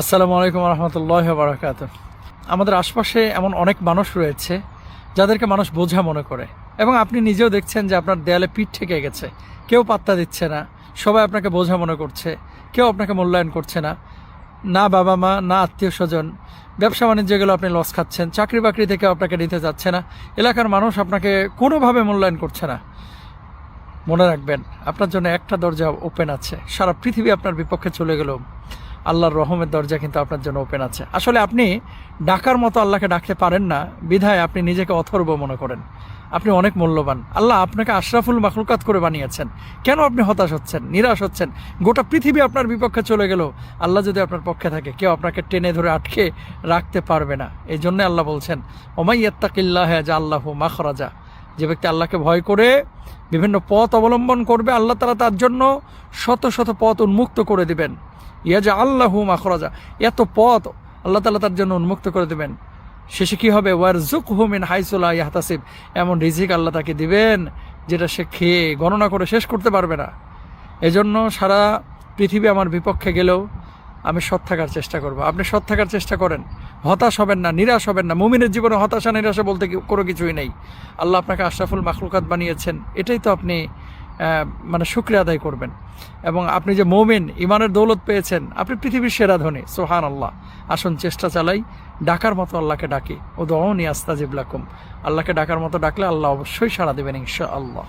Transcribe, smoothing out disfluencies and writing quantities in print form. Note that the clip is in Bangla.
আসসালামু আলাইকুম রহমতুল্লাহ বারাকাত। আমাদের আশপাশে এমন অনেক মানুষ রয়েছে যাদেরকে মানুষ বোঝা মনে করে, এবং আপনি নিজেও দেখছেন যে আপনার দেয়ালে পিঠ ঠেকে গেছে, কেউ পাত্তা দিচ্ছে না, সবাই আপনাকে বোঝা মনে করছে, কেউ আপনাকে মূল্যায়ন করছে না, না বাবা মা, না আত্মীয় স্বজন। ব্যবসা বাণিজ্য গেলেও আপনি লস খাচ্ছেন, চাকরি বাকরি থেকে আপনাকে নিতে যাচ্ছে না, এলাকার মানুষ আপনাকে কোনোভাবে মূল্যায়ন করছে না। মনে রাখবেন, আপনার জন্য একটা দরজা ওপেন আছে। সারা পৃথিবী আপনার বিপক্ষে চলে গেলেও আল্লাহর রহমের দরজা কিন্তু আপনার জন্য ওপেন আছে। আসলে আপনি ডাকার মতো আল্লাহকে ডাকতে পারেন না, বিধায় আপনি নিজেকে অথর্ব মনে করেন। আপনি অনেক মূল্যবান, আল্লাহ আপনাকে আশরাফুল মাখলুকাত করে বানিয়েছেন। কেন আপনি হতাশ হচ্ছেন, নিরাশ হচ্ছেন? গোটা পৃথিবী আপনার বিপক্ষে চলে গেল, আল্লাহ যদি আপনার পক্ষে থাকে, কেউ আপনাকে টেনে ধরে আটকে রাখতে পারবে না। এই জন্যে আল্লাহ বলছেন, ওমাইয়াত্তাকিল্লাহ জাআল্লাহু মাখরাজা। যে ব্যক্তি আল্লাহকে ভয় করে বিভিন্ন পথ অবলম্বন করবে, আল্লাহ তাআলা তার জন্য শত শত পথ উন্মুক্ত করে দিবেন। ইয়াজআল্লাহু মাখরাজা, এত পথ আল্লাহ তাআলা তার জন্য উন্মুক্ত করে দেবেন। শেষে কি হবে? ওয়ারযুকহু মিন হাইসু লা ইয়াহতাসিব, এমন রিজিক আল্লাহ তাকে দিবেন যেটা সে খেয়ে গণনা করে শেষ করতে পারবে না। এজন্য সারা পৃথিবী আমার বিপক্ষে গেলেও আমি সৎ থাকার চেষ্টা করব। আপনি সৎ থাকার চেষ্টা করেন, হতাশ হবেন না, নিরাশ হবেন না। মুমিনের জীবনে হতাশা নিরাশা বলতে কোনো কিছুই নেই। আল্লাহ আপনাকে আশরাফুল মাখলুকাত বানিয়েছেন, এটাই তো আপনি শুকরিয়া আদায় করবেন। এবং আপনি যে মুমিন, ইমানের দৌলত পেয়েছেন, আপনি পৃথিবীর সেরা ধনী। সুবহানাল্লাহ। আসুন চেষ্টা চালাই, ডাকার মতো আল্লাহকে ডাকি। উদউনি আস্তাজিব লাকুম। আল্লাহকে ডাকার মতো ডাকলে আল্লাহ অবশ্যই সাড়া দেবেন ইনশাআল্লাহ।